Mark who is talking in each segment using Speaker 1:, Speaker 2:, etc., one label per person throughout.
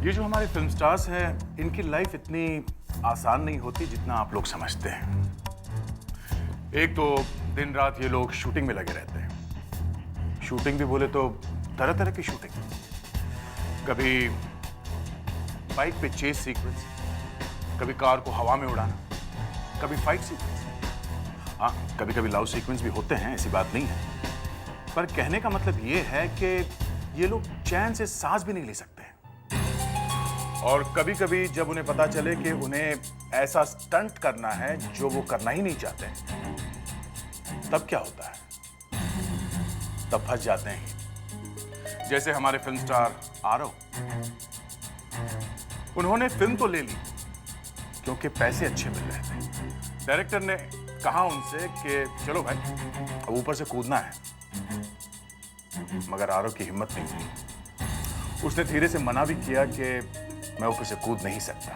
Speaker 1: ये जो हमारे फिल्म स्टार्स हैं, इनकी लाइफ इतनी आसान नहीं होती जितना आप लोग समझते हैं। एक तो दिन रात ये लोग शूटिंग में लगे रहते हैं। शूटिंग भी बोले तो तरह तरह की शूटिंग। कभी बाइक पे चेस सीक्वेंस, कभी कार को हवा में उड़ाना, कभी फाइट सीक्वेंस। हाँ, कभी कभी लव सीक्वेंस भी होते हैं, ऐसी बात नहीं है। पर कहने का मतलब ये है कि ये लोग चैन से सांस भी नहीं ले सकते। और कभी कभी जब उन्हें पता चले कि उन्हें ऐसा स्टंट करना है जो वो करना ही नहीं चाहते, तब क्या होता है? तब फंस जाते हैं। जैसे हमारे फिल्म स्टार आरव, उन्होंने फिल्म तो ले ली क्योंकि पैसे अच्छे मिल रहे थे। डायरेक्टर ने कहा उनसे कि चलो भाई, अब ऊपर से कूदना है। मगर आरव की हिम्मत नहीं हुई। उसने धीरे से मना भी किया कि मैं ऊपर से कूद नहीं सकता,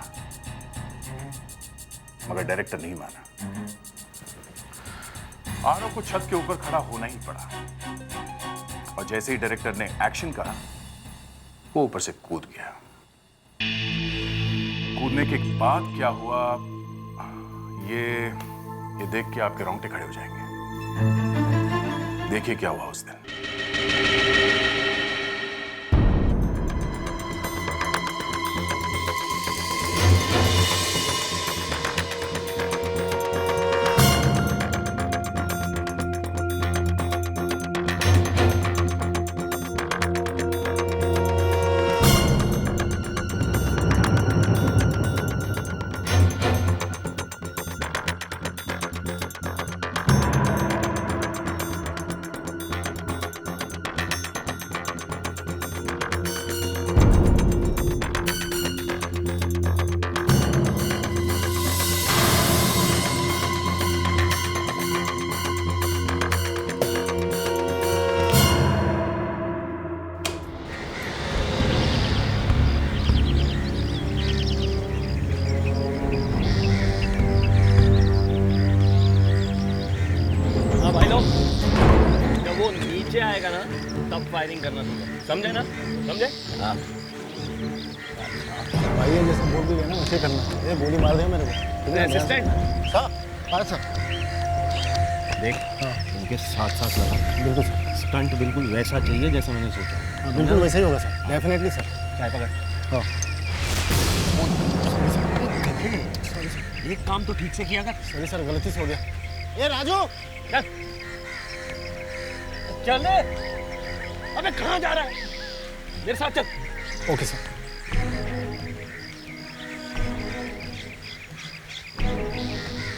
Speaker 1: मगर डायरेक्टर नहीं माना। आरव को छत के ऊपर खड़ा होना ही पड़ा। और जैसे ही डायरेक्टर ने एक्शन कहा, वो ऊपर से कूद गया। कूदने के बाद क्या हुआ, ये देख के आपके रोंगटे खड़े हो जाएंगे। देखिए क्या हुआ उस दिन।
Speaker 2: आएगा ना तब फायरिंग करना चाहिए, समझे ना? समझे? हाँ
Speaker 3: भाई ये जैसे बोल दिया ना वैसे करना। ये गोली मार दे मेरे को।
Speaker 2: असिस्टेंट
Speaker 3: सर सर
Speaker 2: देख,
Speaker 3: हाँ
Speaker 2: उनके साथ साथ लगा।
Speaker 3: बिल्कुल सर,
Speaker 2: स्टंट बिल्कुल वैसा चाहिए जैसा मैंने सोचा।
Speaker 3: हाँ बिल्कुल वैसा ही होगा सर, डेफिनेटली सर।
Speaker 2: चाय पकड़।
Speaker 3: हाँ
Speaker 2: एक काम तो ठीक से किया कर।
Speaker 3: सॉरी सर, गलती से हो गया। ये राजू
Speaker 2: चल चल। अबे कहाँ जा रहा है? मेरे साथ चल।
Speaker 3: Okay sir.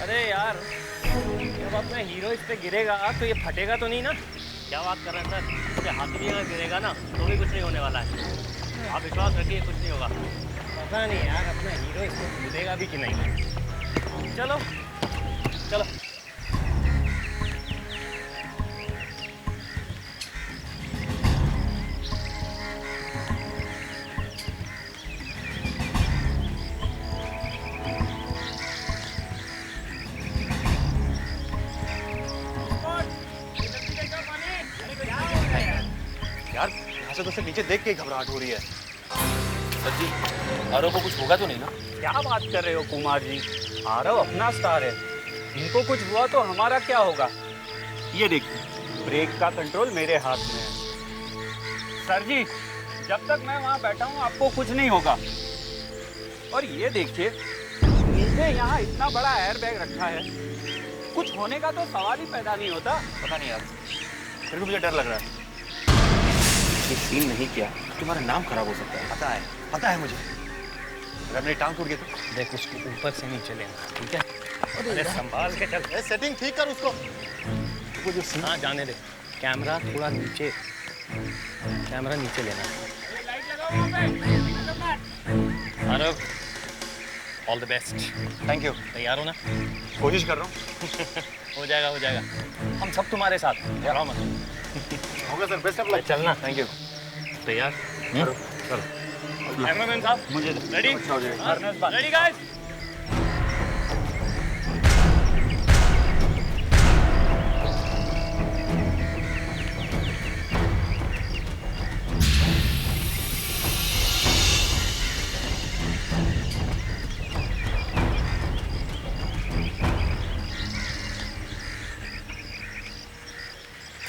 Speaker 2: अरे यार, जब अपना हीरो इस पे गिरेगा तो ये फटेगा तो नहीं ना? क्या बात कर रहे हैं सर? इसके हाथ भी अगर गिरेगा ना तो भी कुछ नहीं होने वाला है। आप विश्वास रखिए, कुछ नहीं होगा। पता नहीं यार, अपना हीरो इसको कूदेगा भी कि नहीं। चलो चलो।
Speaker 4: यार यहाँ से तो सिर्फ नीचे देख के ही घबराहट हो रही है।
Speaker 5: सर जी, आरव को कुछ होगा तो नहीं ना?
Speaker 6: क्या बात कर रहे हो कुमार जी? आरव अपना स्टार है, इनको कुछ हुआ तो हमारा क्या होगा? ये देखिए, ब्रेक का कंट्रोल मेरे हाथ में है। सर जी, जब तक मैं वहाँ बैठा हूँ आपको कुछ नहीं होगा। और ये देखिए, नीचे यहाँ इतना बड़ा एयर बैग रखा है, कुछ होने का तो सवाल ही पैदा नहीं होता।
Speaker 5: पता नहीं यार, फिर भी मुझे डर लग रहा है। ये सीन नहीं किया तो तुम्हारा नाम खराब हो सकता है।
Speaker 4: पता है मुझे। अगर मेरी टांग टूट गई तो?
Speaker 6: देख, उसको ऊपर से नीचे लेना, ठीक है? अरे संभाल के चल।
Speaker 4: सेटिंग ठीक कर उसको।
Speaker 6: हाँ जाने दे। कैमरा थोड़ा नीचे, कैमरा नीचे लेना। Aarav, all the best.
Speaker 4: Thank you.
Speaker 6: तैयार हो ना?
Speaker 4: कोशिश कर रहा हूँ।
Speaker 6: हो जाएगा हो जाएगा, हम सब तुम्हारे साथ हैं, डरो मत।
Speaker 4: होगा सर, बेस्ट ऑफ लक।
Speaker 6: चलना।
Speaker 4: Thank you.
Speaker 6: तैयार?
Speaker 4: चलो।
Speaker 6: कैमरामैन साहब,
Speaker 4: मुझे
Speaker 6: रेडी?
Speaker 4: अच्छा हो जाएगा।
Speaker 6: Ready guys?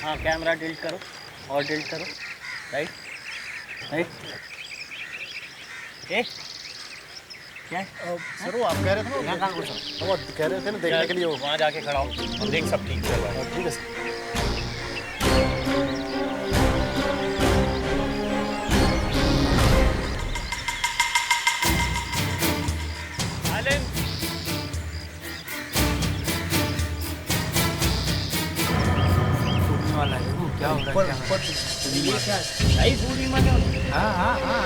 Speaker 2: हाँ कैमरा डिलीट करो और डिलीट करो। Right right. ए क्या है?
Speaker 3: सर वो आप कह रहे थे ना,
Speaker 2: यहाँ कहाँ घुसा?
Speaker 3: वो कह रहे थे ना देखने के लिए वो।
Speaker 2: वहाँ जाके खड़ा हो और देख सब ठीक चल रहा है।
Speaker 3: ठीक है सर।
Speaker 2: साइलेंस।
Speaker 6: वाला है वो क्या हो रहा है क्या हो रहा
Speaker 2: ये क्या है? सही पूरी मजा।
Speaker 6: हाँ हाँ हाँ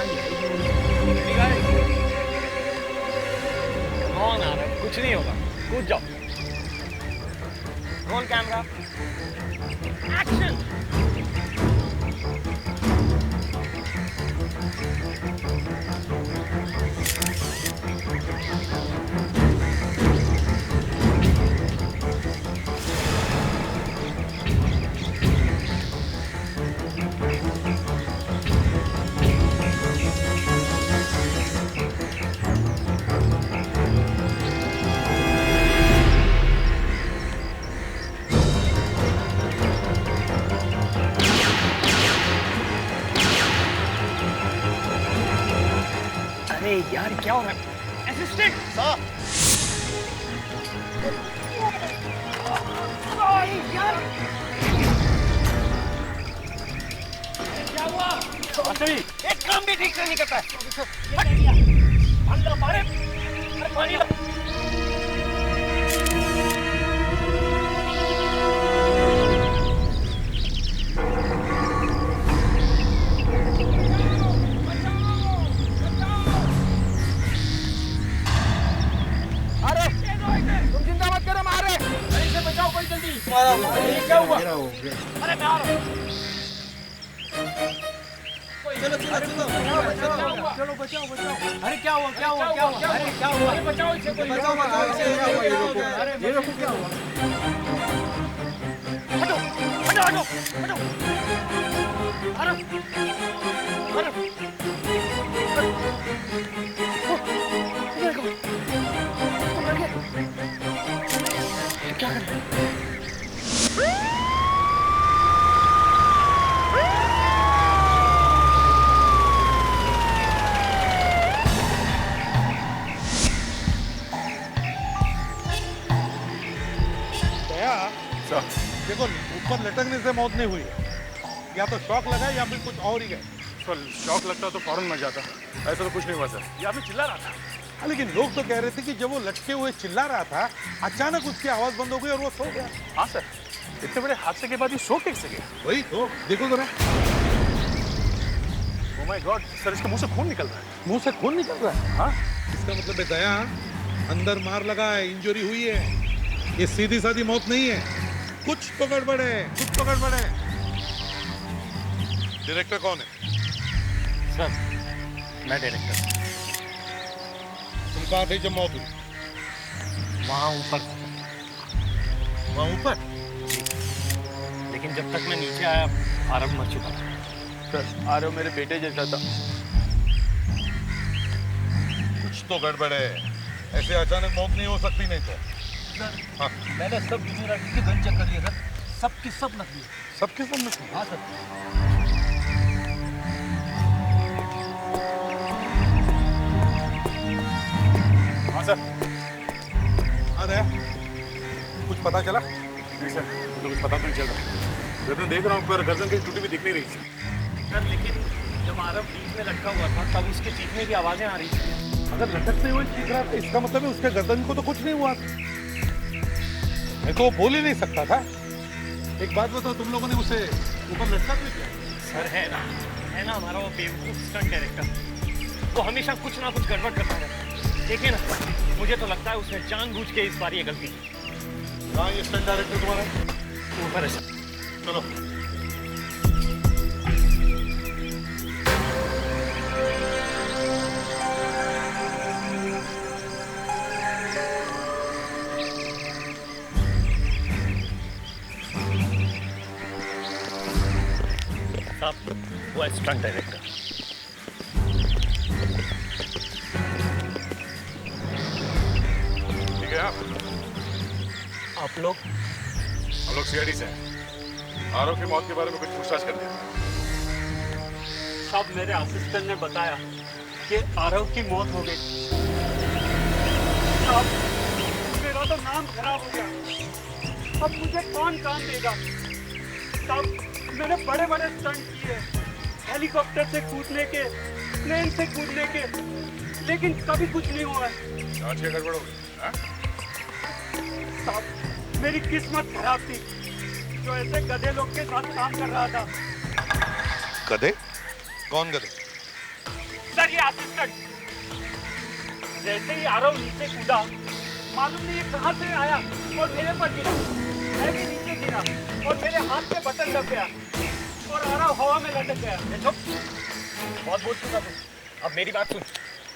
Speaker 2: कौन आ रहा है? कुछ नहीं होगा, कूद जाओ। Roll camera, action. अरे यार क्या हो रहा है? असिस्टेंट
Speaker 3: सर
Speaker 2: क्या हुआ? एक काम भी ठीक से नहीं करता है। अंदर मारे, अरे पानी ला।
Speaker 3: तुम चिंता मत करो, मारे
Speaker 2: इसे बचाओ कोई जल्दी।
Speaker 3: क्या हुआ? गिरा हो गया।
Speaker 2: अरे मैं आ रहा हूँ।
Speaker 3: चलो बचाओ।
Speaker 2: अरे क्या हुआ? क्या हुआ? क्या हुआ? अरे क्या हुआ? बचाओ इसे कोई।
Speaker 3: बचाओ ये रोको। ये रोको क्या हुआ?
Speaker 2: हटो हटो हटो हटो। अरे क्या कर रहे हैं?
Speaker 7: देखो ऊपर लटकने से मौत नहीं हुई है, या तो शॉक लगा या फिर कुछ और ही गए।
Speaker 1: सर शॉक लगता तो फौरन मर जाता, ऐसा तो कुछ नहीं हुआ सर। ये आदमी चिल्ला रहा था।
Speaker 7: हाँ, लेकिन लोग तो कह रहे थे कि जब वो लटके हुए चिल्ला रहा था अचानक उसकी आवाज बंद हो गई और वो सो गया।
Speaker 1: हाँ सर, इतने बड़े हादसे के बाद ये सो कैसे गया?
Speaker 7: वही तो देखो जरा,
Speaker 1: ओह माय गॉड सर, इसके मुंह से खून निकल रहा है।
Speaker 7: मुंह से खून निकल रहा है।
Speaker 1: हाँ
Speaker 7: इसका मतलब है दया अंदर मार लगा है, इंजरी हुई है, ये सीधी सादी मौत नहीं है, कुछ तो गड़बड़ है, कुछ तो गड़बड़ है। डायरेक्टर कौन है?
Speaker 2: सर मैं डायरेक्टर।
Speaker 7: तुम कहाँ थे जब मौत हुई?
Speaker 2: वहाँ ऊपर।
Speaker 7: वहाँ ऊपर?
Speaker 2: लेकिन जब तक मैं नीचे आया आरव मर चुका था।
Speaker 1: सर आरव मेरे बेटे जैसा था।
Speaker 7: कुछ तो गड़बड़ है, ऐसे अचानक मौत नहीं हो सकती। नहीं तो हाँ,
Speaker 3: मैंने सब यूनिवर्सिटी के गन चेक कर लिए सर, सबकी सब नकली है।
Speaker 7: सबके सब में।
Speaker 3: हाँ सर।
Speaker 1: हाँ सर।
Speaker 7: अरे कुछ पता चला?
Speaker 1: नहीं सर, मुझे कुछ पता तो नहीं चल रहा। गर्दन देख रहा हूँ पर गर्दन की टूटी भी दिख नहीं रही सर।
Speaker 2: सर लेकिन जब आरव बीच में लटका हुआ था तब उसके चीखने की आवाजें आ रही थी।
Speaker 7: अगर लटकते हुए चीख रहा था इसका मतलब है उसके गर्दन को तो कुछ नहीं हुआ। मैं तो वो बोल ही नहीं सकता था। एक बात बताओ, तुम लोगों ने उसे ऊपर लटका क्यों दिया?
Speaker 2: सर है ना हमारा वो बेवकूफ स्टंट डायरेक्टर, वो हमेशा कुछ ना कुछ गड़बड़ करता रहता है। देखिए ना, मुझे तो लगता है उसने जानबूझ के इस बार ये गलती की।
Speaker 7: हाँ, ये स्टंट डायरेक्टर तुम्हारा
Speaker 2: ऊपर है सर।
Speaker 7: चलो।
Speaker 2: साहब वो है स्टंट डायरेक्टर।
Speaker 1: ठीक है आप
Speaker 2: लोग
Speaker 1: हम लोग सीआईडी से हैं।
Speaker 7: आरव की मौत के बारे में कुछ पूछताछ कर लिया?
Speaker 6: साहब मेरे असिस्टेंट ने बताया कि आरव की मौत हो गई। साहब मेरा तो नाम खराब हो गया, अब मुझे कौन काम देगा? साहब मैंने बड़े बड़े स्टंट किए, हेलीकॉप्टर से कूदने के, प्लेन से कूदने के, लेकिन कभी कुछ नहीं हुआ।
Speaker 7: आज क्या गड़बड़ हो गई? हाँ?
Speaker 6: साहब मेरी किस्मत खराब थी, जो ऐसे गधे लोग के साथ काम कर रहा था।
Speaker 7: गधे? कौन गधे?
Speaker 6: सर ये असिस्टेंट, जैसे ही आरव नीचे कूदा, मालूम नहीं ये कहाँ से आया और मेरे पर गिरा। मैं भी नीचे गिरा और मेरे हाथ पे बटन लग गया और आरव हवा में लटक गया।
Speaker 5: चुप, बहुत बोल चुका तू। अब मेरी बात सुन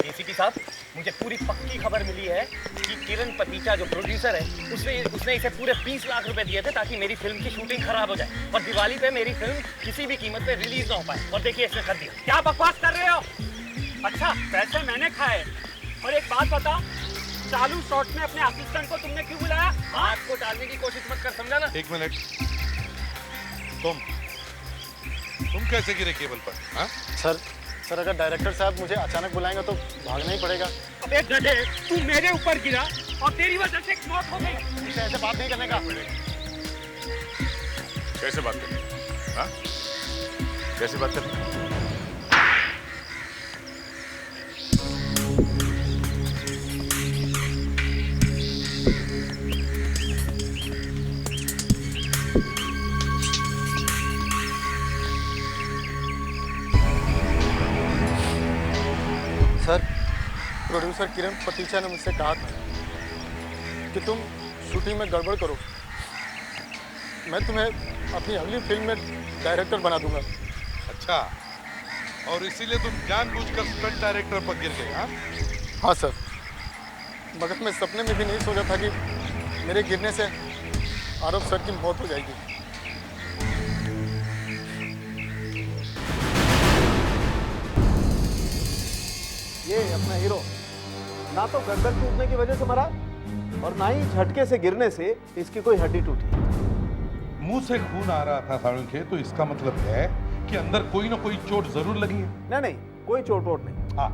Speaker 5: एसीपी साहब, मुझे पूरी पक्की खबर मिली है कि किरण पतीचा जो प्रोड्यूसर है उसने इसे पूरे 20 लाख रुपए दिए थे ताकि मेरी फिल्म की शूटिंग खराब हो जाए और दिवाली पे मेरी फिल्म किसी भी कीमत पे रिलीज ना हो पाए। और देखिए इसने कर दिया।
Speaker 6: क्या बकवास कर रहे हो? अच्छा पैसे मैंने खाए। और एक बात बता, चालू शॉट में अपने असिस्टेंट को तुमने क्यों बुलाया?
Speaker 5: हाथ को टालने की कोशिश मत कर, समझा ना?
Speaker 7: एक मिनट, तुम कैसे गिरे केबल पर? हाँ?
Speaker 3: सर अगर डायरेक्टर साहब मुझे अचानक बुलाएंगे तो भागना ही पड़ेगा।
Speaker 6: अबे गधे, तू मेरे ऊपर गिरा और तेरी वजह से एक मौत हो गई।
Speaker 3: इसे ऐसे बात नहीं करने का।
Speaker 1: कैसे बात करें? हाँ? कैसे बात करें?
Speaker 3: सर प्रोड्यूसर किरण पतीचा ने मुझसे कहा था कि तुम शूटिंग में गड़बड़ करो, मैं तुम्हें अपनी अगली फिल्म में डायरेक्टर बना दूंगा।
Speaker 7: अच्छा, और इसीलिए तुम जानबूझकर स्टंट डायरेक्टर पर गिर गए? हाँ?
Speaker 3: हाँ सर, मगर मैं सपने में भी नहीं सोचा था कि मेरे गिरने से आरव सर की मौत हो जाएगी।
Speaker 8: ये अपना हीरो ना तो गर्दन टूटने की वजह से मरा और ना ही झटके से गिरने से इसकी कोई हड्डी टूटी।
Speaker 7: मुंह से खून आ रहा था साळुंखे, तो इसका मतलब है कि अंदर कोई ना कोई चोट जरूर लगी है।
Speaker 8: नहीं, कोई चोट वोट नहीं।
Speaker 7: हाँ,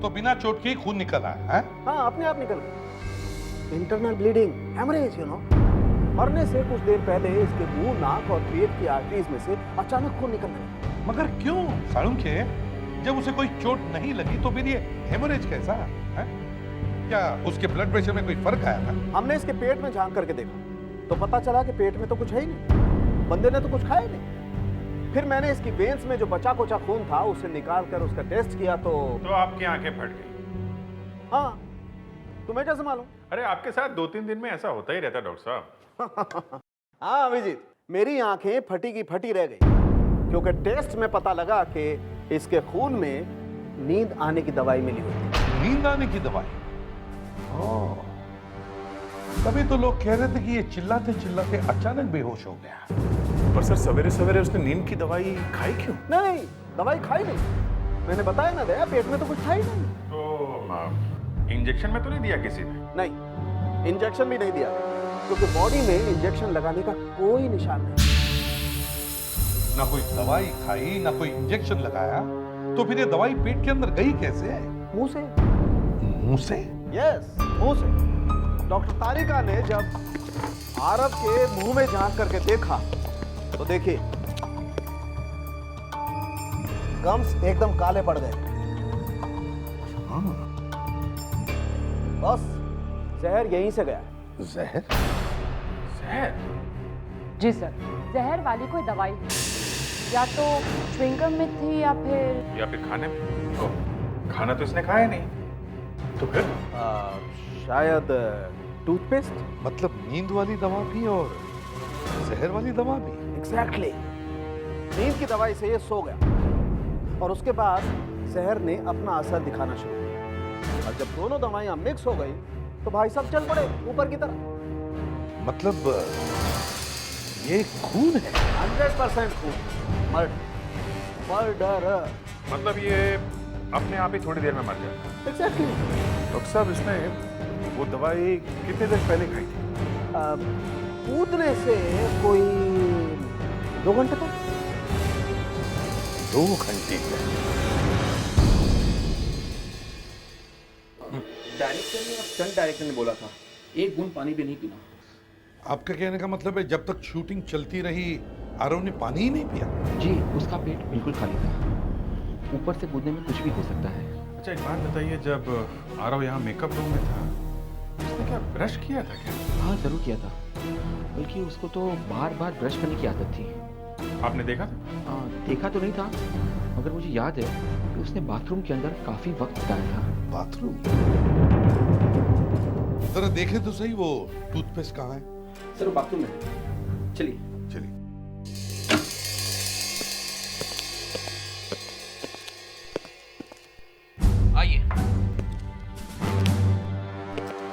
Speaker 7: तो बिना चोट के ही खून निकल आया है?
Speaker 8: हाँ, अपने आप निकल गया। Internal bleeding, haemorrhage, you know. मरने से कुछ देर पहले इसके मुंह, नाक और पेट की आर्टरीज में से अचानक खून निकलने लगा।
Speaker 7: मगर क्यों साळुंखे? जब उसे कोई चोट नहीं लगी तो फिर ये हेमरेज कैसा है? क्या उसके ब्लड प्रेशर में कोई फर्क आया था?
Speaker 8: हमने इसके पेट में झांक करके देखा तो पता चला कि पेट में तो कुछ है ही नहीं, बंदे ने तो कुछ खाया ही नहीं। फिर मैंने इसकी वेन्स में जो बचा कुचा खून था उसे निकाल कर उसका टेस्ट किया तो
Speaker 1: आपकी आंखें फट गई?
Speaker 8: हाँ, तुम्हें कैसे मालूम?
Speaker 1: अरे आपके साथ 2-3 दिन में ऐसा होता ही रहता है डॉक्टर साहब।
Speaker 8: हाँ अभिजीत, मेरी आंखें फटी की फटी रह गई क्योंकि टेस्ट में पता लगा कि इसके खून में नींद आने की दवाई मिली हुई।
Speaker 7: नींद आने की दवाई? तभी तो लोग कह रहे थे कि ये चिल्लाते चिल्लाते अचानक बेहोश हो गया।
Speaker 1: पर सर सवेरे सवेरे उसने नींद की दवाई खाई क्यों?
Speaker 8: नहीं, दवाई खाई नहीं। मैंने बताया ना दया, पेट में तो कुछ था ही नहीं।
Speaker 1: तो इंजेक्शन में तो नहीं दिया किसी ने?
Speaker 8: नहीं, इंजेक्शन भी नहीं दिया क्योंकि बॉडी में इंजेक्शन लगाने का कोई निशान नहीं।
Speaker 7: ना कोई दवाई खाई, ना कोई इंजेक्शन लगाया, तो फिर ये दवाई पेट के अंदर गई कैसे?
Speaker 8: मुंह से।
Speaker 7: मुंह से?
Speaker 8: यस, मुंह से। डॉक्टर तारिका ने जब आरव के मुंह में झांक करके देखा तो देखिए गम्स एकदम काले पड़ गए। बस जहर यहीं से गया।
Speaker 7: जहर?
Speaker 1: जहर?
Speaker 9: जी सर, जहर वाली कोई दवाई या तो च्युइंगम में थी या फिर
Speaker 1: खाने में। तो खाना तो इसने खाया नहीं, तो फिर?
Speaker 8: शायद टूथपेस्ट।
Speaker 7: मतलब नींद वाली दवा भी और जहर वाली दवा भी?
Speaker 8: एग्जैक्टली। नींद की दवाई से ये सो गया और उसके बाद जहर ने अपना असर दिखाना शुरू किया और जब दोनों दवाइयां मिक्स हो गई तो भाई साहब चल पड़े ऊपर की तरफ।
Speaker 7: मतलब ये खून है?
Speaker 8: 100% खून। मर्डर।
Speaker 1: मतलब ये अपने आप ही थोड़ी देर में मर जाता?
Speaker 8: एग्जैक्टली।
Speaker 1: डॉक्टर साहब इसने वो दवाई कितने दिन पहले खाई थी?
Speaker 8: कूदने से कोई 2 घंटे तक?
Speaker 1: 2 घंटे
Speaker 10: डायरेक्टर ने और स्टंट डायरेक्टर ने बोला था 1 बूंद पानी भी नहीं पीना।
Speaker 7: आपका कहने का मतलब है जब तक शूटिंग चलती रही आरव ने पानी ही नहीं पिया?
Speaker 10: जी, उसका पेट बिल्कुल खाली था। ऊपर से कूदने में कुछ भी हो सकता है।
Speaker 1: अच्छा एक बात बताइए, जब आरव यहाँ मेकअप रूम में था उसने क्या ब्रश किया था क्या?
Speaker 10: हाँ, जरूर किया था। बल्कि उसको तो बार बार ब्रश करने की आदत थी।
Speaker 1: आपने देखा था?
Speaker 10: देखा तो नहीं था, मगर मुझे याद है कि उसने बाथरूम के अंदर काफी वक्त बिताया था।
Speaker 7: बाथरूम? जरा देखे तो सही वो टूथपेस्ट कहाँ है?
Speaker 10: सर, वो बाथरूम में। चलिए।
Speaker 7: चलिए।
Speaker 10: आइए,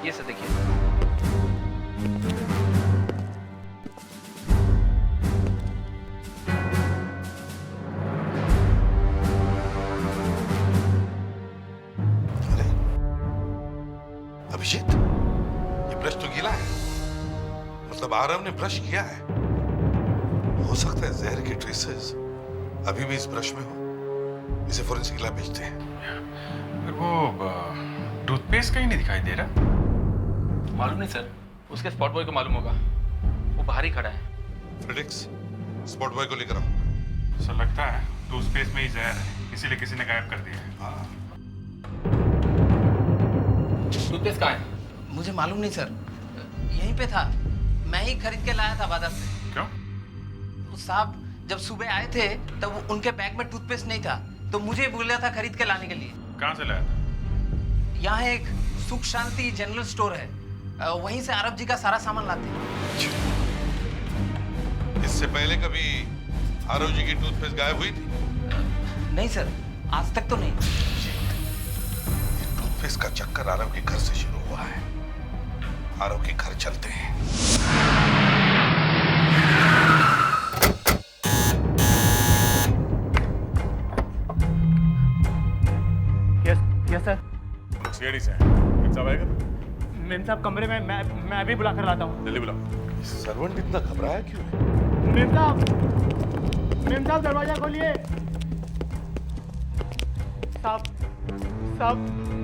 Speaker 10: ये सर देखिए।
Speaker 7: अरे अभिजीत, ये ब्रश तो गीला है, मतलब आरव ने ब्रश किया है। हो सकता है जहर के ट्रेसेस अभी भी इस ब्रश में हो। इसे फोरेंसिक लैब भेजते हैं।
Speaker 1: वो टूथपेस्ट कहीं नहीं दिखाई दे रहा।
Speaker 10: मालूम नहीं सर, उसके स्पॉट बॉय को मालूम होगा, वो बाहर ही खड़ा है।
Speaker 7: फ्रेडिक्स, स्पॉट बॉय को लेकर आओ।
Speaker 1: सर लगता है टूथपेस्ट में ही जहर है, इसीलिए किसी ने गायब कर दिया है।
Speaker 7: हाँ।
Speaker 10: टूथपेस्ट कहाँ है?
Speaker 11: मुझे मालूम नहीं सर, यहीं पे था। मैं ही खरीद के लाया था बाजार से।
Speaker 1: क्यों?
Speaker 11: उस साहब जब सुबह आए थे तब उनके बैग में टूथपेस्ट नहीं था, तो मुझे बोला था खरीद के लाने के लिए।
Speaker 1: कहाँ से लाया था?
Speaker 11: यहाँ एक सुख शांति जनरल स्टोर है, वहीं से आरव जी का सारा सामान लाते हैं।
Speaker 7: इससे पहले कभी आरव जी की टूथपेस्ट गायब हुई थी?
Speaker 11: नहीं सर, आज तक तो नहीं।
Speaker 7: ये टूथपेस्ट का चक्कर आरव के घर से शुरू हुआ है। आरव के घर चलते हैं।
Speaker 2: Yes sir.
Speaker 1: सीआईडी से मेम साहब आएगा?
Speaker 2: मेम साहब कमरे में, मैं अभी बुला कर लाता हूँ।
Speaker 1: जल्दी बुलाओ।
Speaker 7: सर्वेंट इतना घबराया क्यों है?
Speaker 2: मेम साहब दरवाजा खोलिए। साहब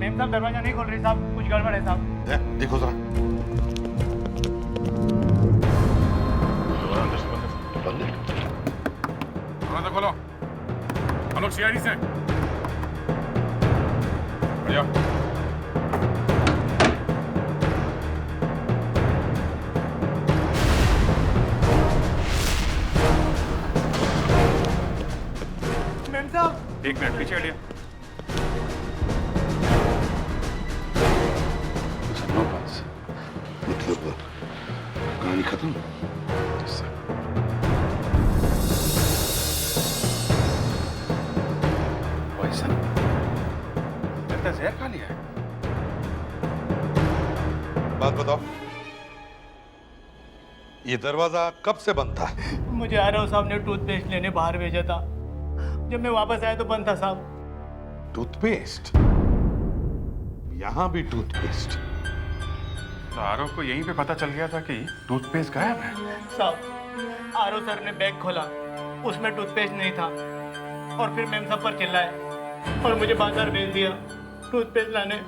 Speaker 2: मेम साहब दरवाजा नहीं खोल रही साहब, कुछ गड़बड़ है साहब।
Speaker 7: देखो जरा।
Speaker 1: अंदर से बंद है। दरवाजा खोलो, हम लोग सीआईडी से हैं। बढ़िया।
Speaker 2: मेम साहब
Speaker 1: 1 मिनट पीछे हटिए।
Speaker 7: मतलब कहानी खत्म?
Speaker 1: वैसा लगता है जहर खा लिया है।
Speaker 7: बात बताओ, ये दरवाजा कब से बंद था?
Speaker 2: मुझे आरव साहब ने टूथपेस्ट लेने बाहर भेजा था, जब मैं वापस आया तो बंद था साहब।
Speaker 7: टूथपेस्ट? यहां भी टूथपेस्ट?
Speaker 1: तो आरव को यहीं पे पता चल गया था कि टूथपेस्ट गायब है।
Speaker 2: साहब आरव सर ने बैग खोला, उसमें टूथपेस्ट नहीं था, और फिर मेम साहब पर चिल्लाए और मुझे बाजार भेज दिया टूथपेस्ट लाने।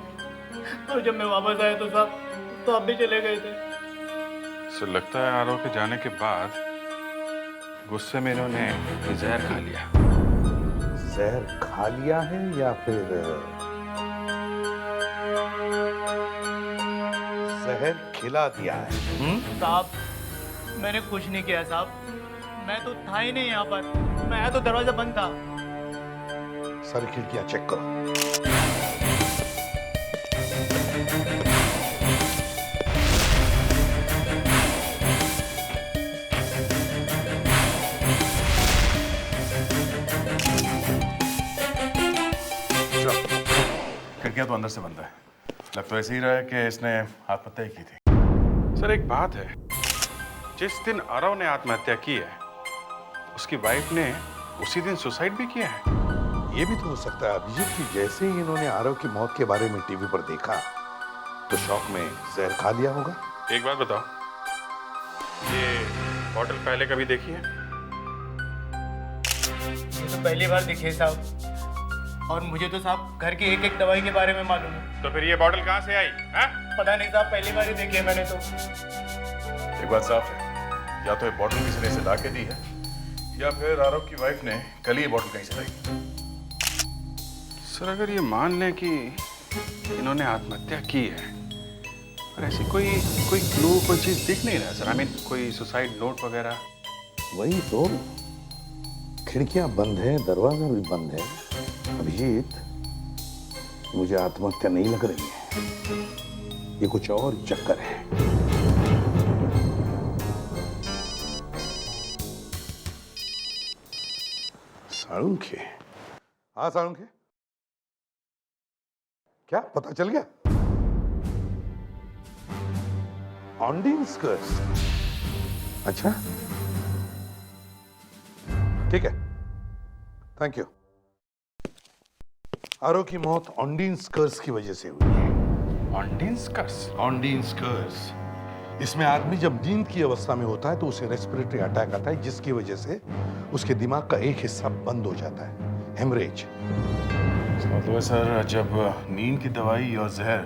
Speaker 2: और जब मैं वापस आया तो साहब तो आप भी चले गए थे।
Speaker 1: सो लगता है आरव के जाने के बाद गुस्से में इन्होंने जहर खा लिया।
Speaker 7: जहर खा लिया है या फिर जहर खिला दिया है?
Speaker 2: साहब मैंने कुछ नहीं किया साहब, मैं तो था ही नहीं यहाँ पर। मैं आया तो दरवाजा बंद था।
Speaker 7: सारी खिड़कियां चेक करो।
Speaker 1: खिड़कियां तो अंदर से बंद है। लग तो ऐसे ही रहा है कि इसने आत्महत्या की थी। सर एक बात है, जिस दिन आरव ने आत्महत्या की है उसकी वाइफ ने उसी दिन सुसाइड भी किया है।
Speaker 7: ये भी तो हो सकता है अभिजीत की जैसे ही इन्होंने आरव की मौत के बारे में टीवी पर देखा तो शौक में जहर खा लिया होगा।
Speaker 1: एक बात बताओ, ये बॉटल पहले कभी देखी है?
Speaker 5: ये तो पहली बार दिखे साहब, और मुझे तो साहब घर की एक एक दवाई के बारे में मालूम है।
Speaker 1: तो फिर ये बॉटल कहाँ से आई? हाँ?
Speaker 5: पता नहीं साहब, पहली बार ही देखी है मैंने तो।
Speaker 1: एक बात साफ है, या तो ये बॉटल किसी ने इसे ला के दी है, या फिर आरव की वाइफ ने कल ही ये बॉटल कहीं से लाई।
Speaker 4: सर अगर ये मान लें कि इन्होंने आत्महत्या की है, और ऐसी कोई क्लू, कोई चीज दिख नहीं रहा सर। आई मीन कोई सुसाइड नोट वगैरह।
Speaker 7: वही तो, खिड़कियां बंद है, दरवाजा भी बंद है। अभिजीत, मुझे आत्महत्या नहीं लग रही है, ये कुछ और चक्कर है। साळुंखे? हाँ साळुंखे, क्या पता चल गया? ऑन्डीन्स कर्स। अच्छा ठीक है, थैंक यू। आरव की मौत ऑन्डीन्स कर्स की वजह से हुई है।
Speaker 4: ऑन्डीन्स कर्स?
Speaker 7: ऑन्डीन्स कर्स, इसमें आदमी जब नींद की अवस्था में होता है तो उसे रेस्पिरेटरी अटैक आता है, जिसकी वजह से उसके दिमाग का एक हिस्सा बंद हो जाता है, हेमरेज।
Speaker 1: तो सर, जब नींद की दवाई और जहर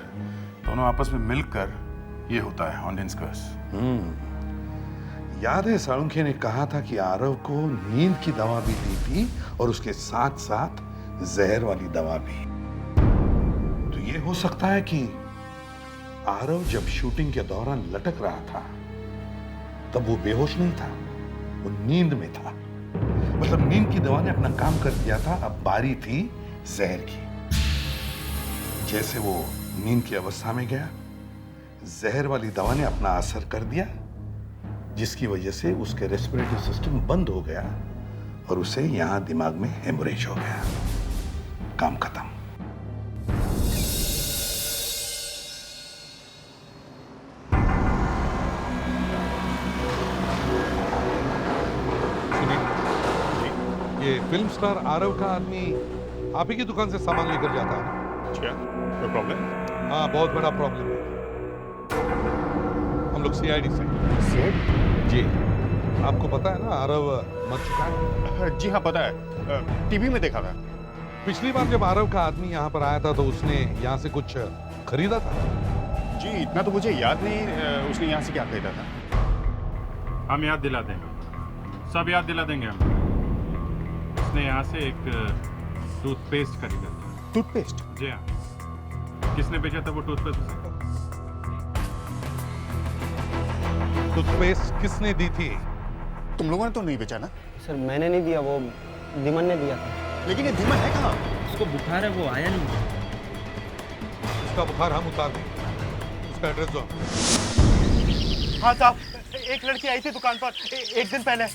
Speaker 1: दोनों आपस में मिलकर ये होता है ऑन्डीन्स कर्स।
Speaker 7: याद है साळुंखे ने कहा था कि आरव को नींद की दवा भी दी थी और उसके साथ साथ जहर वाली दवा भी। तो ये हो सकता है कि आरव जब शूटिंग के दौरान लटक रहा था तब वो बेहोश नहीं था, वो नींद में था। मतलब नींद की दवा ने अपना काम कर दिया था, अब बारी थी जहर की। जैसे वो नींद की अवस्था में गया, जहर वाली दवा ने अपना असर कर दिया, जिसकी वजह से उसके रेस्पिरेटरी सिस्टम बंद हो गया और उसे यहां दिमाग में हेमरेज हो गया। काम खत्म। ये फिल्म स्टार आरव का आदमी आप ही की दुकान से सामान लेकर जाता है।
Speaker 4: क्या कोई प्रॉब्लम?
Speaker 7: हाँ, बहुत बड़ा प्रॉब्लम है। हम लोग सीआईडी से। जी, आपको पता है ना आरव मर चुका है?
Speaker 4: जी हाँ पता है, टीवी में देखा था।
Speaker 7: पिछली बार जब आरव का आदमी यहाँ पर आया था तो उसने यहाँ से कुछ खरीदा था?
Speaker 4: जी इतना तो मुझे याद नहीं, उसने यहाँ से क्या खरीदा था।
Speaker 12: हम याद दिला देंगे, सब याद दिला देंगे हम। उसने यहाँ से एक टूथपेस्ट खरीदा था।
Speaker 4: टूथपेस्ट?
Speaker 12: जी हाँ। किसने बेचा था वो टूथपेस्ट उसे?
Speaker 7: टूथपेस्ट किसने दी थी?
Speaker 4: तुम लोगों ने तो नहीं बेचा ना?
Speaker 5: सर मैंने नहीं दिया, वो दिमन ने दिया था।
Speaker 4: लेकिन ये धीमा है कहाँ?
Speaker 5: उसको बुखार है, वो आया नहीं।
Speaker 7: उसका बुखार हम उतार देंगे, उसका एड्रेस दो।
Speaker 5: हाँ साहब, एक लड़की आई थी दुकान पर एक दिन पहले।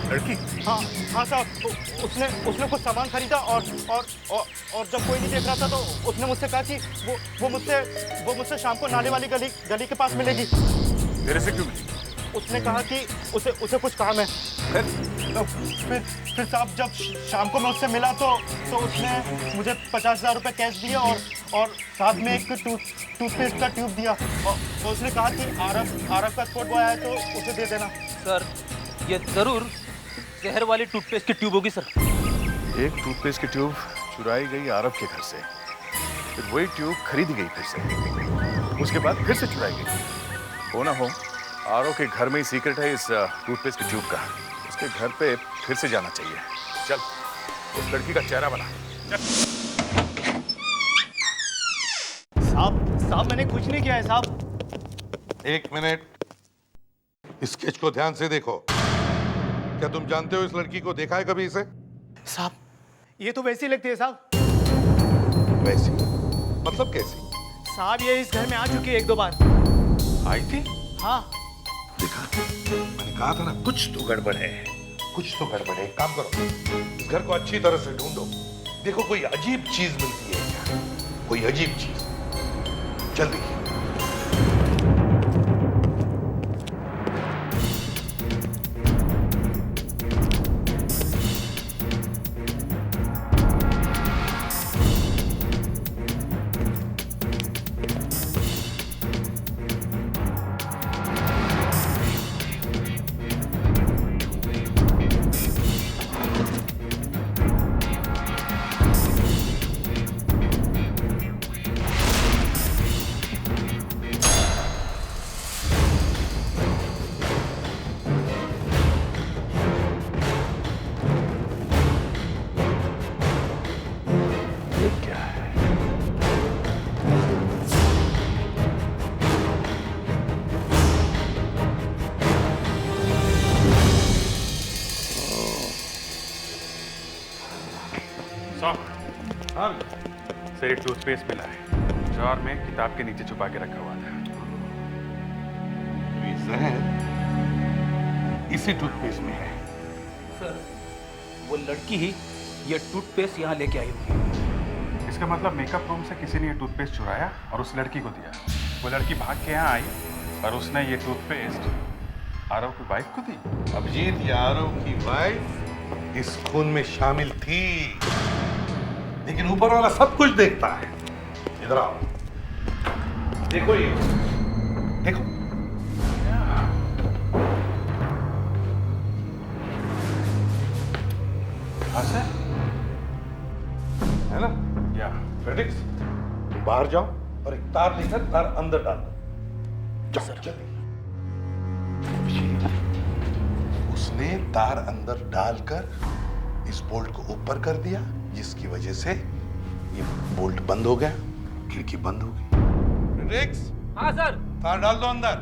Speaker 7: लड़की?
Speaker 5: हाँ हाँ साहब, उसने कुछ सामान खरीदा और जब कोई नहीं देख रहा था तो उसने मुझसे कहा कि वो मुझसे शाम को नाले वाली गली के पास मिलेगी।
Speaker 1: तेरे से क्यों मिली?
Speaker 5: उसने कहा कि उसे कुछ काम है। फिर साहब जब शाम को मैं उससे मिला तो उसने मुझे 50,000 रुपये कैश दिए और साथ में एक टूथपेस्ट का ट्यूब दिया और उसने कहा कि आरव का स्पॉट बॉय आया तो उसे दे देना।
Speaker 2: सर ये जरूर जहर वाली टूथपेस्ट की ट्यूब होगी सर।
Speaker 1: एक टूथपेस्ट की ट्यूब चुराई गई आरव के घर से, फिर वही ट्यूब खरीदी गई फिर से, उसके बाद फिर से चुराई गई। हो ना हो, आरव के घर में ही सीक्रेट है इस टूथपेस्ट की ट्यूब का। उसके घर पे फिर से जाना चाहिए। चल, उस लड़की का चेहरा बना।
Speaker 5: साहब मैंने कुछ नहीं किया है साहब।
Speaker 7: एक मिनट, स्केच को ध्यान से देखो। क्या तुम जानते हो इस लड़की को? देखा है कभी इसे?
Speaker 5: साहब ये तो वैसी लगती है साहब।
Speaker 7: वैसी? मतलब कैसी?
Speaker 5: साहब ये इस घर में आ चुकी है 1-2 बार।
Speaker 7: आई थी?
Speaker 5: हाँ।
Speaker 7: देखा, मैंने कहा था ना कुछ तो गड़बड़ है, कुछ तो गड़बड़ है। काम करो, इस घर को अच्छी तरह से ढूंढो, देखो कोई अजीब चीज मिलती है क्या, कोई अजीब चीज। जल्दी।
Speaker 4: हाँ सर, एक टूथपेस्ट मिला है, जार में किताब के नीचे छुपा के रखा हुआ था।
Speaker 7: ये जहर इसी टूथपेस्ट में है।
Speaker 6: सर वो लड़की ही ये टूथपेस्ट यहाँ लेके आई होगी।
Speaker 4: इसका मतलब मेकअप रूम से किसी ने ये टूथपेस्ट चुराया और उस लड़की को दिया। वो लड़की भाग के यहाँ आई और उसने ये टूथपेस्ट आरव की वाइफ को दी।
Speaker 7: अभिजीत, ये आरव की वाइफ इस खून में शामिल थी, लेकिन ऊपर वाला सब कुछ देखता है। इधर आओ, देखो ये, देखो।
Speaker 4: हाँ सर,
Speaker 7: है ना?
Speaker 4: या
Speaker 7: फेडिक्स, तुम बाहर जाओ और एक तार लेकर तार अंदर डाल दो। जाओ जल्दी। उसने तार अंदर डालकर इस बोल्ट को ऊपर कर दिया, जिसकी वजह से ये बोल्ट बंद हो गया, खिड़की बंद हो गई। फेडिक्स,
Speaker 6: हाँ सर।
Speaker 7: तार डाल दो अंदर।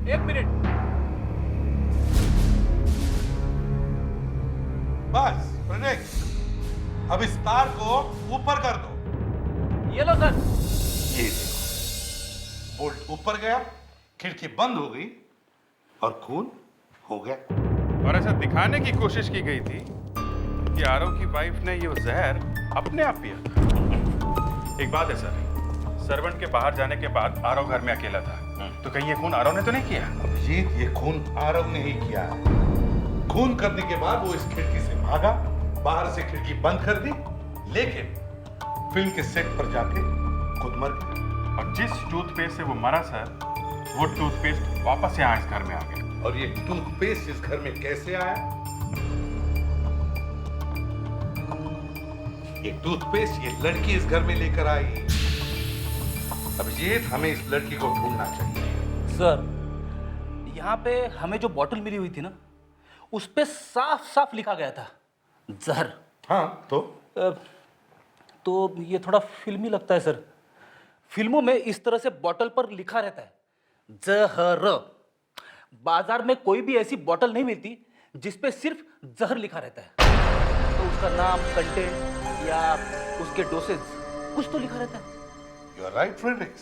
Speaker 6: 1 मिनट।
Speaker 7: बस फेडिक्स, अब इस तार को ऊपर कर दो।
Speaker 6: ये लो सर।
Speaker 7: ये देखो, बोल्ट ऊपर गया, खिड़की बंद हो गई और खून हो गया।
Speaker 4: और ऐसा दिखाने की कोशिश की गई थी कि आरव की वाइफ ने ये जहर अपने आप पिया था। एक बात है सर, सर्वेंट के बाहर जाने के बाद आरव घर में अकेला था, तो कहीं ये खून आरव ने तो नहीं किया?
Speaker 7: अभिजीत, ये खून आरव ने ही किया है। खून करने के बाद वो इस खिड़की से भागा, बाहर से खिड़की बंद कर दी, लेकिन फिल्म के सेट पर जाके खुद मर गया।
Speaker 4: और जिस टूथपेस्ट से वो मरा सर, वो टूथपेस्ट वापस यहाँ इस घर में आ गया।
Speaker 7: और ये टूथपेस्ट इस घर में कैसे आया? ये टूथपेस्ट ये लड़की इस घर में लेकर आई। अभिजीत, हमें इस लड़की को ढूंढना चाहिए।
Speaker 6: सर यहाँ पे हमें जो बोतल मिली हुई थी ना, उस पे साफ साफ लिखा गया था जहर।
Speaker 7: हाँ
Speaker 6: तो ये थोड़ा फिल्मी लगता है सर। फिल्मों में इस तरह से बोतल पर लिखा रहता है जहर। बाजार में कोई भी ऐसी बोतल नहीं मिलती जिसपे सिर्फ जहर लिखा रहता है। तो उसका नाम, कंटेंट या उसके डोसेज कुछ तो लिखा रहता है।
Speaker 7: You are right Fredericks,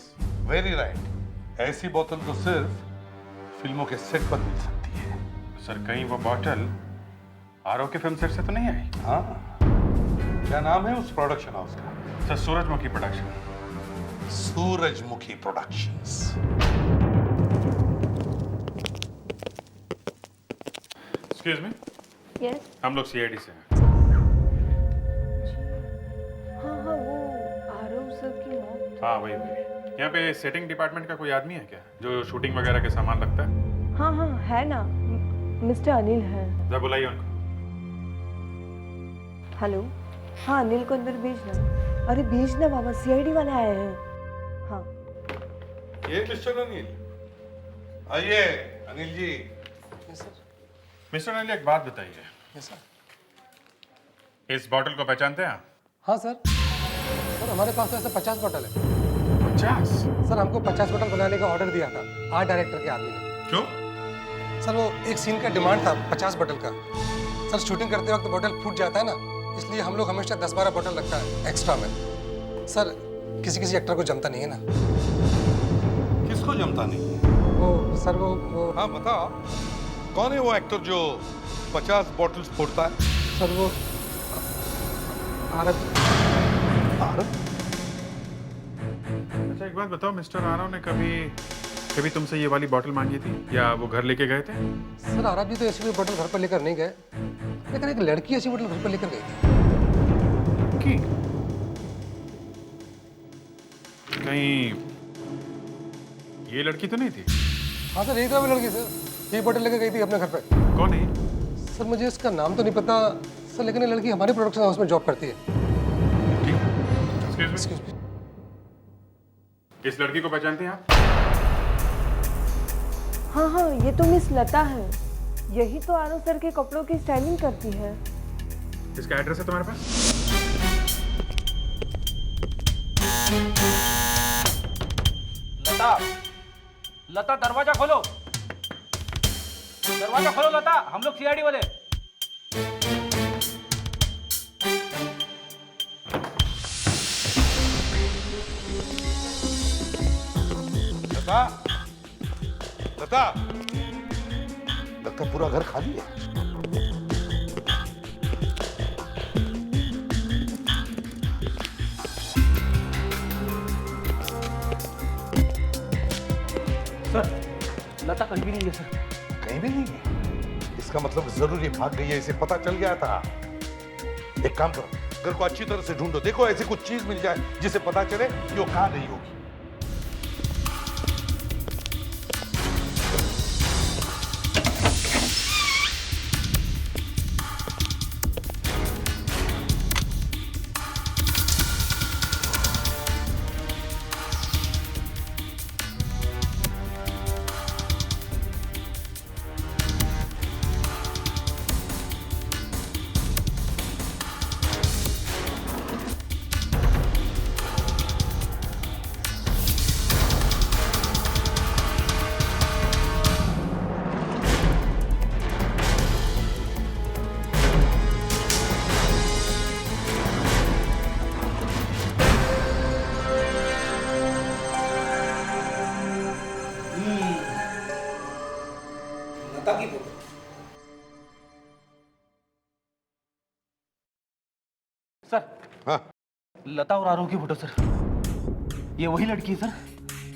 Speaker 7: very right. ऐसी बोतल तो सिर्फ फिल्मों के सेट पर मिल सकती है।
Speaker 4: सर कहीं वो बॉटल आरव के फिल्म सेट से तो नहीं आई?
Speaker 7: हाँ, क्या नाम है उस प्रोडक्शन हाउस का?
Speaker 4: सर सूरजमुखी प्रोडक्शन।
Speaker 7: सूरजमुखी प्रोडक्शंस।
Speaker 4: Excuse me.
Speaker 9: यस।
Speaker 4: हम लोग सीआईडी से हैं।
Speaker 9: हाँ हाँ, वो आरव सर की मौत।
Speaker 4: हाँ वही वही। यहाँ पे सेटिंग डिपार्टमेंट का कोई आदमी है क्या जो शूटिंग वगैरह के सामान रखता है?
Speaker 9: हाँ हाँ है ना, मिस्टर अनिल है।
Speaker 4: जरा बुलाइए उनको।
Speaker 9: हेलो, हाँ अनिल को अंदर भेजना। अरे भेजना बाबा, सीआईडी वाले आए हैं। हाँ
Speaker 7: ये मिस्टर अनिल, आइए अनिल जी।
Speaker 4: मिस्टर अनिल, एक बात बताइए।
Speaker 3: Yes sir.
Speaker 4: इस बॉटल को पहचानते हैं आप?
Speaker 3: हाँ सर। सर हमारे पास तो ऐसे 50 बोतल है।
Speaker 4: 50?
Speaker 3: सर हमको 50 बोतल बनाने का ऑर्डर दिया था आर्ट डायरेक्टर के आदमी ने।
Speaker 7: क्यों?
Speaker 3: सर वो एक सीन का डिमांड था 50 बोतल का। सर शूटिंग करते वक्त बोतल फूट जाता है ना, इसलिए हम लोग हमेशा 10-12 बोतल रखता है एक्स्ट्रा में। सर किसी किसी एक्टर को जमता नहीं है ना।
Speaker 7: किसको जमता नहीं है?
Speaker 3: वो सर वो
Speaker 7: हाँ बताओ, कौन है वो एक्टर जो 50 बॉटल्स फोड़ता है?
Speaker 3: सर वो आरव।
Speaker 4: अच्छा एक बात बताओ, मिस्टर आरव ने कभी तुमसे ये वाली बॉटल मांगी थी या वो घर लेके गए थे?
Speaker 3: सर आरव जी तो ऐसी कोई बोतल घर पर लेकर नहीं गए, लेकिन एक लड़की ऐसी बोतल घर पर लेकर गई थी।
Speaker 4: कहीं ये लड़की तो नहीं थी?
Speaker 3: हाँ सर एक लड़की सर ये बोतल लेकर गई थी अपने घर पे।
Speaker 4: कौन है?
Speaker 3: सर मुझे इसका नाम तो नहीं पता सर, लेकिन ये लड़की हमारे प्रोडक्शन हाउस में जॉब करती है।
Speaker 4: Excuse me? इस लड़की को पहचानते हैं आप?
Speaker 9: हाँ हाँ, ये तो मिस लता है। यही तो आरव सर के कपड़ों की स्टाइलिंग करती है।
Speaker 4: इसका एड्रेस है तुम्हारे पास?
Speaker 6: लता, लता दरवाजा खोलो, दरवाजा खोलो लता, हम लोग सीआईडी वाले।
Speaker 7: लता, लगता पूरा घर खाली है।
Speaker 5: सर, लता कहीं भी नहीं है सर।
Speaker 7: कहीं भी नहीं है? इसका मतलब जरूर ये भाग गई है, इसे पता चल गया था। एक काम करो, घर को अच्छी तरह से ढूंढो, देखो ऐसी कुछ चीज मिल जाए जिसे पता चले कि वो कहां गई होगी।
Speaker 3: लता की फोटो।
Speaker 5: सर,
Speaker 7: हाँ,
Speaker 5: लता और आरव की फोटो सर। ये वही लड़की है सर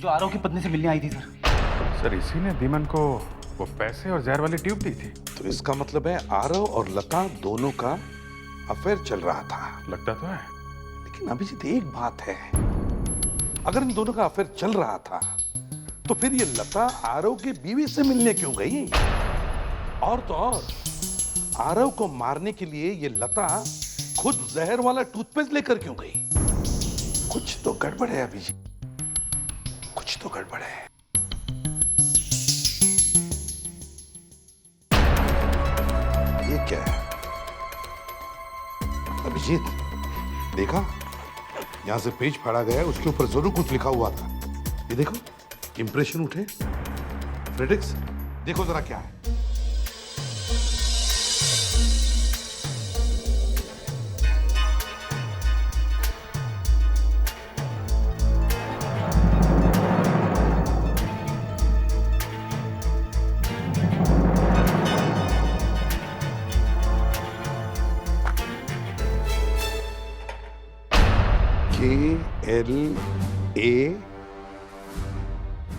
Speaker 5: जो आरव की पत्नी से मिलने आई थी सर।
Speaker 4: सर इसी ने दीमन को वो पैसे और जहर वाली ट्यूब दी थी।
Speaker 7: तो इसका मतलब है आरव और लता दोनों का अफेयर चल रहा था।
Speaker 4: लगता तो है।
Speaker 7: लेकिन अभिजीत एक बात है, अगर इन दोनों का अफेयर चल रहा था तो फिर ये लता आरव की बीवी से मिलने क्यों गई? और तो और आरव को मारने के लिए ये लता खुद जहर वाला टूथपेस्ट लेकर क्यों गई? कुछ तो गड़बड़ है अभिजीत, कुछ तो गड़बड़ है। ये क्या है अभिजीत? देखा, यहां से पेज फाड़ा गया है, उसके ऊपर जरूर कुछ लिखा हुआ था। ये देखो, इंप्रेशन उठे। फ्रेडिक्स, देखो जरा क्या है।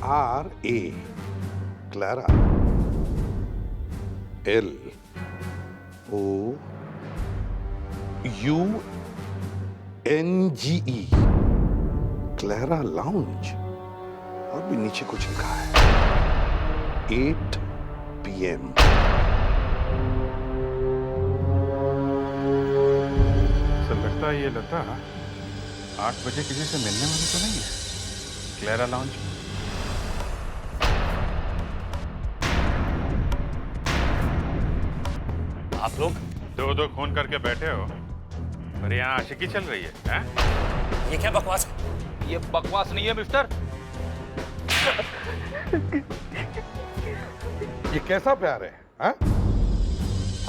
Speaker 7: KLARA, Clara. LOUNGE, Clara lounge. और भी नीचे कुछ लिखा है, 8 PM।
Speaker 4: सर लगता है ये लता 8 बजे किसी से मिलने वाली तो नहीं है क्लेरा लॉन्च।
Speaker 5: आप लोग
Speaker 4: दो खून करके बैठे हो और यहाँ आशिकी चल रही है, हैं?
Speaker 5: ये क्या बकवास है?
Speaker 10: ये बकवास नहीं है मिस्टर।
Speaker 7: ये कैसा प्यार है, हाँ?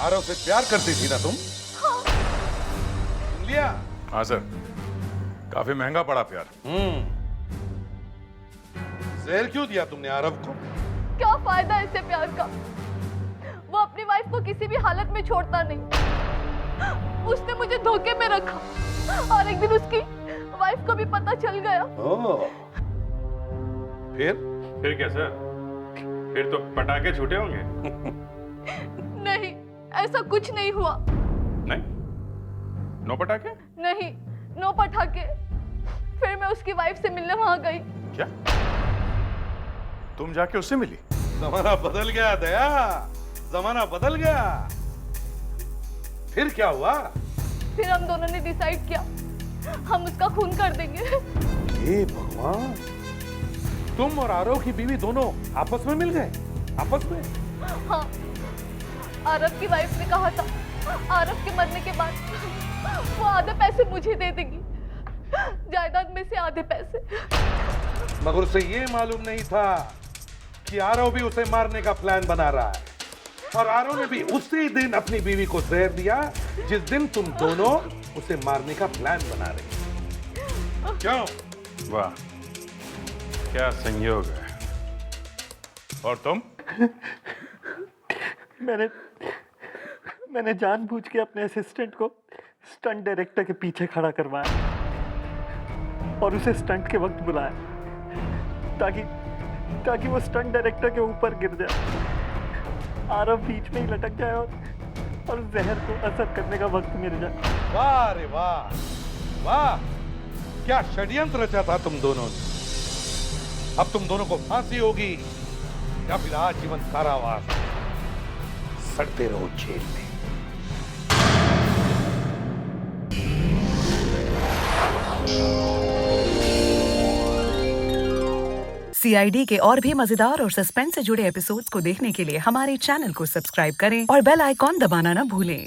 Speaker 7: आरव से प्यार करती थी ना तुम? सुन लिया?
Speaker 1: हाँ सर, काफी महंगा पड़ा प्यार।
Speaker 7: जहर क्यों दिया तुमने आरव को?
Speaker 13: क्या फायदा इससे प्यार का? वो अपनी वाइफ को किसी भी हालत में छोड़ता नहीं। उसने मुझे धोखे में रखा और एक दिन उसकी वाइफ को भी पता चल गया।
Speaker 4: फिर क्या सर? फिर तो पटाखे छूटे होंगे।
Speaker 13: नहीं, ऐसा कुछ नहीं हुआ।
Speaker 4: नहीं? नो पटाखे?
Speaker 13: नहीं, नो पटाखे। फिर मैं उसकी वाइफ से मिलने वहां गई।
Speaker 1: क्या? तुम जाके उससे मिली?
Speaker 7: जमाना बदल गया दया, जमाना बदल गया। फिर क्या हुआ?
Speaker 13: फिर हम दोनों ने डिसाइड किया हम उसका खून कर देंगे।
Speaker 7: हे भगवान, तुम और आरव की बीवी दोनों आपस में मिल गए? आपस में?
Speaker 13: हाँ, आरव की वाइफ ने कहा था आरव के मरने के बाद वो आधे पैसे मुझे दे देगी, जायदाद में से आधे पैसे।
Speaker 7: मगर उसे ये मालूम नहीं था कि आरव भी उसे मारने का प्लान बना रहा है। और आरव ने भी उसी दिन अपनी बीवी को जहर दिया जिस दिन तुम दोनों उसे मारने का प्लान बना रहे। क्यों?
Speaker 4: वाह, क्या संयोग है।
Speaker 1: और तुम?
Speaker 5: मैंने जानबूझ के अपने असिस्टेंट को स्टंट डायरेक्टर के पीछे खड़ा करवाया और उसे स्टंट के वक्त बुलाया ताकि वो स्टंट डायरेक्टर के ऊपर गिर जाए, आरव बीच में ही लटक जाए और जहर को असर करने का वक्त मिल जाए।
Speaker 7: वाह रे वाह, वाह क्या षड्यंत्र रचा था तुम दोनों ने। अब तुम दोनों को फांसी होगी या फिर आजीवन कारावास, सड़ते रहो जेल में।
Speaker 14: CID के और भी मजेदार और सस्पेंस से जुड़े एपिसोड्स को देखने के लिए हमारे चैनल को सब्सक्राइब करें और बेल आइकॉन दबाना ना भूलें।